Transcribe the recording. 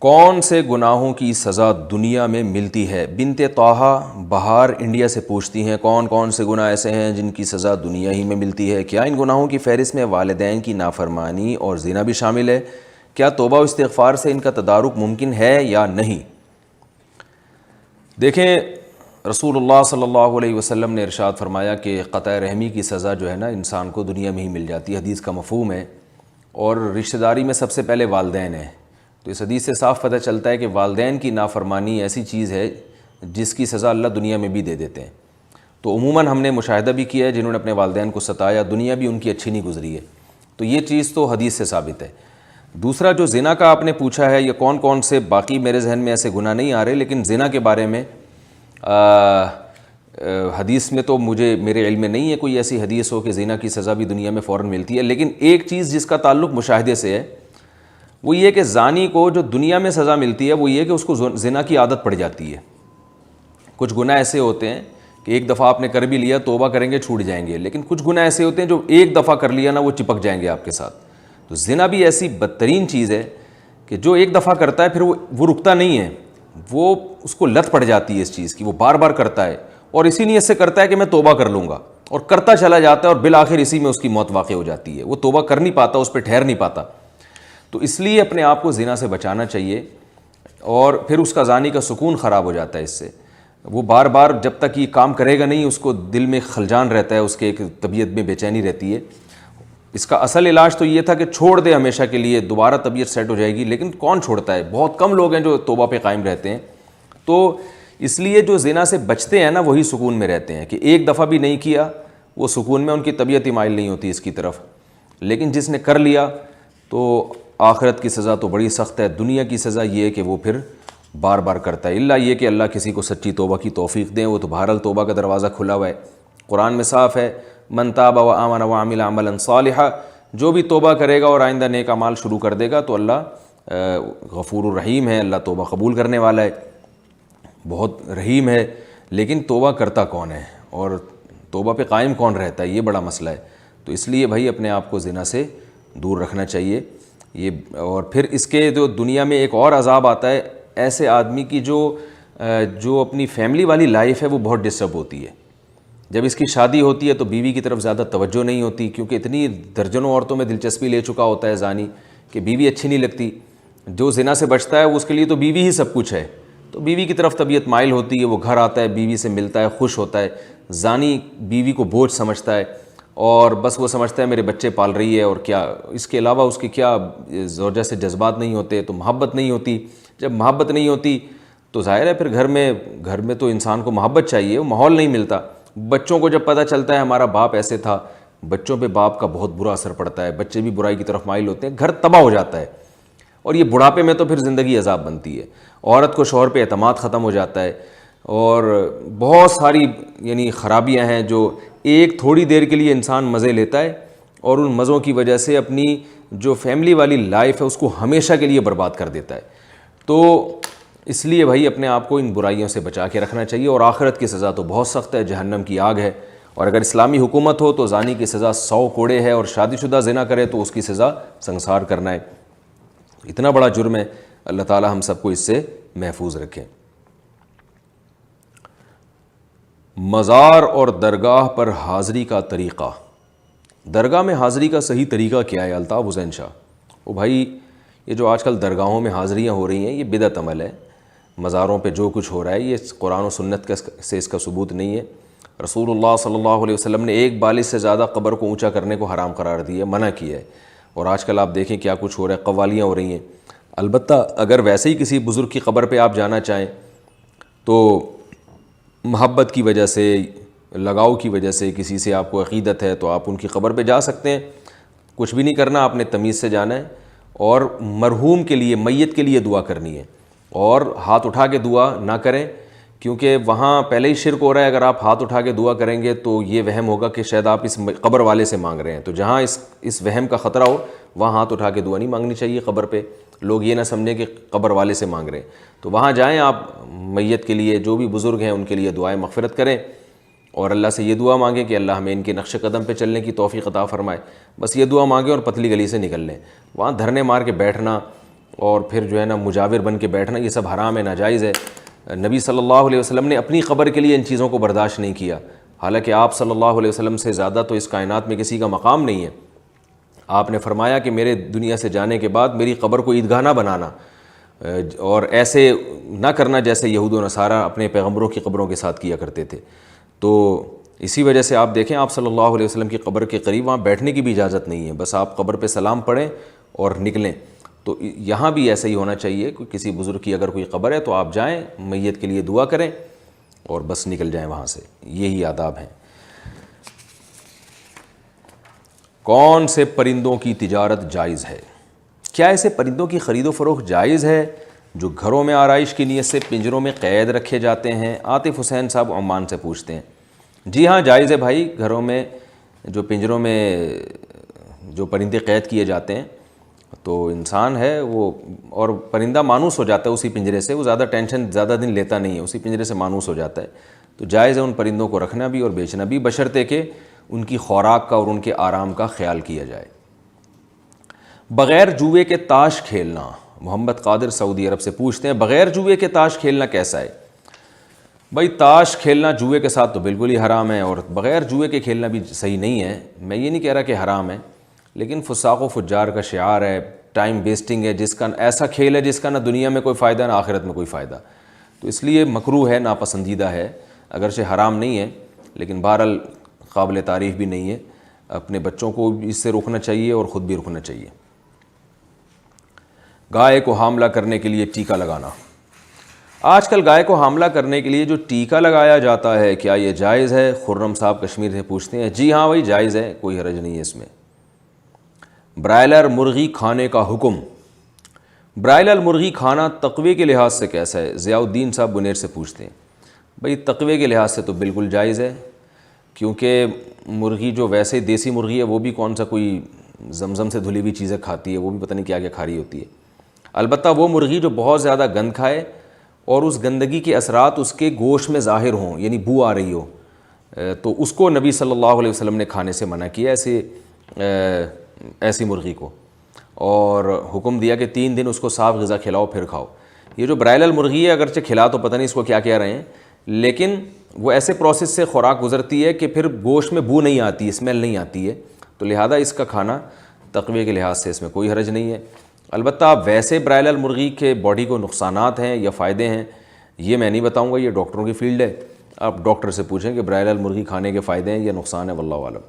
کون سے گناہوں کی سزا دنیا میں ملتی ہے؟ بنت طٰہٰ بہار انڈیا سے پوچھتی ہیں کون کون سے گناہ ایسے ہیں جن کی سزا دنیا ہی میں ملتی ہے؟ کیا ان گناہوں کی فہرست میں والدین کی نافرمانی اور زنا بھی شامل ہے؟ کیا توبہ و استغفار سے ان کا تدارک ممکن ہے یا نہیں؟ دیکھیں، رسول اللہ صلی اللہ علیہ وسلم نے ارشاد فرمایا کہ قطع رحمی کی سزا جو ہے نا انسان کو دنیا میں ہی مل جاتی ہے، حدیث کا مفہوم ہے، اور رشتہ داری میں سب سے پہلے والدین ہیں۔ تو اس حدیث سے صاف پتہ چلتا ہے کہ والدین کی نافرمانی ایسی چیز ہے جس کی سزا اللہ دنیا میں بھی دے دیتے ہیں۔ تو عموماً ہم نے مشاہدہ بھی کیا ہے جنہوں نے اپنے والدین کو ستایا، دنیا بھی ان کی اچھی نہیں گزری ہے، تو یہ چیز تو حدیث سے ثابت ہے۔ دوسرا جو زنا کا آپ نے پوچھا ہے، یہ کون کون سے، باقی میرے ذہن میں ایسے گناہ نہیں آ رہے، لیکن زنا کے بارے میں حدیث میں تو میرے علم میں نہیں ہے کوئی ایسی حدیث ہو کہ زنا کی سزا بھی دنیا میں فوراً ملتی ہے۔ لیکن ایک چیز جس کا تعلق مشاہدے سے ہے وہ یہ کہ زانی کو جو دنیا میں سزا ملتی ہے وہ یہ کہ اس کو زنا کی عادت پڑ جاتی ہے۔ کچھ گناہ ایسے ہوتے ہیں کہ ایک دفعہ آپ نے کر بھی لیا، توبہ کریں گے چھوٹ جائیں گے، لیکن کچھ گناہ ایسے ہوتے ہیں جو ایک دفعہ کر لیا نا وہ چپک جائیں گے آپ کے ساتھ۔ تو زنا بھی ایسی بدترین چیز ہے کہ جو ایک دفعہ کرتا ہے پھر وہ رکتا نہیں ہے، وہ اس کو لت پڑ جاتی ہے اس چیز کی، وہ بار بار کرتا ہے اور اسی نیت سے کرتا ہے کہ میں توبہ کر لوں گا، اور کرتا چلا جاتا ہے اور بالآخر اسی میں اس کی موت واقع ہو جاتی ہے۔ وہ توبہ کر نہیں پاتا، اس پہ ٹھہر نہیں پاتا۔ تو اس لیے اپنے آپ کو زنا سے بچانا چاہیے، اور پھر اس کا زانی کا سکون خراب ہو جاتا ہے اس سے۔ وہ بار بار جب تک یہ کام کرے گا نہیں، اس کو دل میں خلجان رہتا ہے، اس کے ایک طبیعت میں بے چینی رہتی ہے۔ اس کا اصل علاج تو یہ تھا کہ چھوڑ دے ہمیشہ کے لیے، دوبارہ طبیعت سیٹ ہو جائے گی، لیکن کون چھوڑتا ہے؟ بہت کم لوگ ہیں جو توبہ پہ قائم رہتے ہیں۔ تو اس لیے جو زنا سے بچتے ہیں نا وہی سکون میں رہتے ہیں، کہ ایک دفعہ بھی نہیں کیا وہ سکون میں، ان کی طبیعت ہی مائل نہیں ہوتی اس کی طرف۔ لیکن جس نے کر لیا تو آخرت کی سزا تو بڑی سخت ہے، دنیا کی سزا یہ ہے کہ وہ پھر بار بار کرتا ہے، اللہ یہ کہ اللہ کسی کو سچی توبہ کی توفیق دیں۔ وہ تو بہرحال توبہ کا دروازہ کھلا ہوا ہے، قرآن میں صاف ہے، من تاب وآمن وعمل عملا صالحا، جو بھی توبہ کرے گا اور آئندہ نیک اعمال شروع کر دے گا تو اللہ غفور الرحیم ہے، اللہ توبہ قبول کرنے والا ہے، بہت رحیم ہے۔ لیکن توبہ کرتا کون ہے اور توبہ پہ قائم کون رہتا ہے، یہ بڑا مسئلہ ہے۔ تو اس لیے بھائی اپنے آپ کو زنا سے دور رکھنا چاہیے۔ یہ اور پھر اس کے جو دنیا میں ایک اور عذاب آتا ہے ایسے آدمی کی جو اپنی فیملی والی لائف ہے وہ بہت ڈسٹرب ہوتی ہے۔ جب اس کی شادی ہوتی ہے تو بیوی کی طرف زیادہ توجہ نہیں ہوتی، کیونکہ اتنی درجنوں عورتوں میں دلچسپی لے چکا ہوتا ہے زانی کہ بیوی اچھی نہیں لگتی۔ جو زنا سے بچتا ہے اس کے لیے تو بیوی ہی سب کچھ ہے، تو بیوی کی طرف طبیعت مائل ہوتی ہے، وہ گھر آتا ہے، بیوی سے ملتا ہے، خوش ہوتا ہے۔ زانی بیوی کو بوجھ سمجھتا ہے اور بس وہ سمجھتا ہے میرے بچے پال رہی ہے، اور کیا اس کے علاوہ اس کے کیا زوجہ سے جذبات نہیں ہوتے، تو محبت نہیں ہوتی۔ جب محبت نہیں ہوتی تو ظاہر ہے پھر گھر میں تو انسان کو محبت چاہیے، وہ ماحول نہیں ملتا۔ بچوں کو جب پتہ چلتا ہے ہمارا باپ ایسے تھا، بچوں پہ باپ کا بہت برا اثر پڑتا ہے، بچے بھی برائی کی طرف مائل ہوتے ہیں، گھر تباہ ہو جاتا ہے، اور یہ بڑھاپے میں تو پھر زندگی عذاب بنتی ہے۔ عورت کو شوہر پہ اعتماد ختم ہو جاتا ہے، اور بہت ساری یعنی خرابیاں ہیں جو ایک تھوڑی دیر کے لیے انسان مزے لیتا ہے، اور ان مزوں کی وجہ سے اپنی جو فیملی والی لائف ہے اس کو ہمیشہ کے لیے برباد کر دیتا ہے۔ تو اس لیے بھائی اپنے آپ کو ان برائیوں سے بچا کے رکھنا چاہیے، اور آخرت کی سزا تو بہت سخت ہے، جہنم کی آگ ہے۔ اور اگر اسلامی حکومت ہو تو زانی کی سزا 100 کوڑے ہے، اور شادی شدہ زنا کرے تو اس کی سزا سنسار کرنا ہے۔ اتنا بڑا جرم ہے، اللہ تعالی ہم سب کو اس سے محفوظ رکھے۔ مزار اور درگاہ پر حاضری کا طریقہ، درگاہ میں حاضری کا صحیح طریقہ کیا ہے؟ الطاف حسین شاہ، وہ بھائی یہ جو آج کل درگاہوں میں حاضریاں ہو رہی ہیں یہ بدعت عمل ہے۔ مزاروں پہ جو کچھ ہو رہا ہے یہ قرآن و سنت سے اس کا ثبوت نہیں ہے۔ رسول اللہ صلی اللہ علیہ وسلم نے ایک بالش سے زیادہ قبر کو اونچا کرنے کو حرام قرار دیا، منع کیا ہے، اور آج کل آپ دیکھیں کیا کچھ ہو رہا ہے، قوالیاں ہو رہی ہیں۔ البتہ اگر ویسے ہی کسی بزرگ کی قبر پہ آپ جانا چاہیں تو محبت کی وجہ سے، لگاؤ کی وجہ سے، کسی سے آپ کو عقیدت ہے تو آپ ان کی قبر پہ جا سکتے ہیں، کچھ بھی نہیں کرنا، آپ نے تمیز سے جانا ہے، اور مرحوم کے لیے، میت کے لیے دعا کرنی ہے، اور ہاتھ اٹھا کے دعا نہ کریں، کیونکہ وہاں پہلے ہی شرک ہو رہا ہے۔ اگر آپ ہاتھ اٹھا کے دعا کریں گے تو یہ وہم ہوگا کہ شاید آپ اس قبر والے سے مانگ رہے ہیں، تو جہاں اس وہم کا خطرہ ہو وہاں ہاتھ اٹھا کے دعا نہیں مانگنی چاہیے قبر پہ، لوگ یہ نہ سمجھیں کہ قبر والے سے مانگ رہے ہیں۔ تو وہاں جائیں آپ، میت کے لیے، جو بھی بزرگ ہیں ان کے لیے دعائیں مغفرت کریں، اور اللہ سے یہ دعا مانگیں کہ اللہ ہمیں ان کے نقش قدم پہ چلنے کی توفیق عطا فرمائے، بس یہ دعا مانگیں اور پتلی گلی سے نکل لیں۔ وہاں دھرنے مار کے بیٹھنا اور پھر جو ہے نا مجاور بن کے بیٹھنا، یہ سب حرام ہے، ناجائز ہے۔ نبی صلی اللہ علیہ وسلم نے اپنی قبر کے لیے ان چیزوں کو برداشت نہیں کیا، حالانکہ آپ صلی اللہ علیہ وسلم سے زیادہ تو اس کائنات میں کسی کا مقام نہیں ہے۔ آپ نے فرمایا کہ میرے دنیا سے جانے کے بعد میری قبر کو عیدگاہ نہ بنانا، اور ایسے نہ کرنا جیسے یہود و نصارہ اپنے پیغمبروں کی قبروں کے ساتھ کیا کرتے تھے۔ تو اسی وجہ سے آپ دیکھیں آپ صلی اللہ علیہ وسلم کی قبر کے قریب وہاں بیٹھنے کی بھی اجازت نہیں ہے، بس آپ قبر پہ سلام پڑھیں اور نکلیں۔ تو یہاں بھی ایسا ہی ہونا چاہیے، کوئی کسی بزرگ کی اگر کوئی قبر ہے تو آپ جائیں، میت کے لیے دعا کریں اور بس نکل جائیں وہاں سے، یہی آداب ہیں۔ کون سے پرندوں کی تجارت جائز ہے؟ کیا ایسے پرندوں کی خرید و فروخت جائز ہے جو گھروں میں آرائش کی نیت سے پنجروں میں قید رکھے جاتے ہیں؟ عاطف حسین صاحب عمان سے پوچھتے ہیں۔ جی ہاں جائز ہے بھائی، گھروں میں جو پنجروں میں جو پرندے قید کیے جاتے ہیں تو انسان ہے وہ، اور پرندہ مانوس ہو جاتا ہے اسی پنجرے سے، وہ زیادہ ٹینشن زیادہ دن لیتا نہیں ہے، اسی پنجرے سے مانوس ہو جاتا ہے، تو جائز ہے ان پرندوں کو رکھنا بھی اور بیچنا بھی، بشرطے کہ ان کی خوراک کا اور ان کے آرام کا خیال کیا جائے۔ بغیر جوئے کے تاش کھیلنا، محمد قادر سعودی عرب سے پوچھتے ہیں بغیر جوئے کے تاش کھیلنا کیسا ہے؟ بھائی تاش کھیلنا جوئے کے ساتھ تو بالکل ہی حرام ہے، اور بغیر جوئے کے کھیلنا بھی صحیح نہیں ہے۔ میں یہ نہیں کہہ رہا کہ حرام ہے، لیکن فساق و فجار کا شعار ہے، ٹائم ویسٹنگ ہے، جس کا ایسا کھیل ہے جس کا نہ دنیا میں کوئی فائدہ نہ آخرت میں کوئی فائدہ، تو اس لیے مکروہ ہے، ناپسندیدہ ہے، اگرچہ حرام نہیں ہے لیکن بہرحال قابل تعریف بھی نہیں ہے۔ اپنے بچوں کو اس سے روکنا چاہیے اور خود بھی رکنا چاہیے۔ گائے کو حاملہ کرنے کے لیے ٹیکہ لگانا، آج کل گائے کو حاملہ کرنے کے لیے جو ٹیکہ لگایا جاتا ہے کیا یہ جائز ہے؟ خرم صاحب کشمیر سے پوچھتے ہیں۔ جی ہاں بھائی جائز ہے، کوئی حرج نہیں ہے اس میں۔ برائلر مرغی کھانے کا حکم، برائلر مرغی کھانا تقوی کے لحاظ سے کیسا ہے؟ ضیاء الدین صاحب بنیر سے پوچھتے ہیں۔ بھائی تقوی کے لحاظ سے تو بالکل جائز ہے، کیونکہ مرغی جو ویسے دیسی مرغی ہے وہ بھی کون سا کوئی زمزم سے دھلی ہوئی چیزیں کھاتی ہے، وہ بھی پتہ نہیں کیا کیا کھا رہی ہوتی ہے۔ البتہ وہ مرغی جو بہت زیادہ گند کھائے اور اس گندگی کے اثرات اس کے گوشت میں ظاہر ہوں، یعنی بو آ رہی ہو، تو اس کو نبی صلی اللہ علیہ وسلم نے کھانے سے منع کیا، ایسی مرغی کو، اور حکم دیا کہ 3 دن اس کو صاف غذا کھلاؤ پھر کھاؤ۔ یہ جو برائلر مرغی ہے اگرچہ کھلا تو پتہ نہیں اس کو کیا کہہ رہے ہیں، لیکن وہ ایسے پروسیس سے خوراک گزرتی ہے کہ پھر گوشت میں بو نہیں آتی، اسمیل نہیں آتی ہے، تو لہذا اس کا کھانا تقوی کے لحاظ سے اس میں کوئی حرج نہیں ہے۔ البتہ ویسے برائلر مرغی کے باڈی کو نقصانات ہیں یا فائدے ہیں یہ میں نہیں بتاؤں گا، یہ ڈاکٹروں کی فیلڈ ہے، آپ ڈاکٹر سے پوچھیں کہ برائلر مرغی کھانے کے فائدے ہیں یا نقصان ہے، واللہ اعلم۔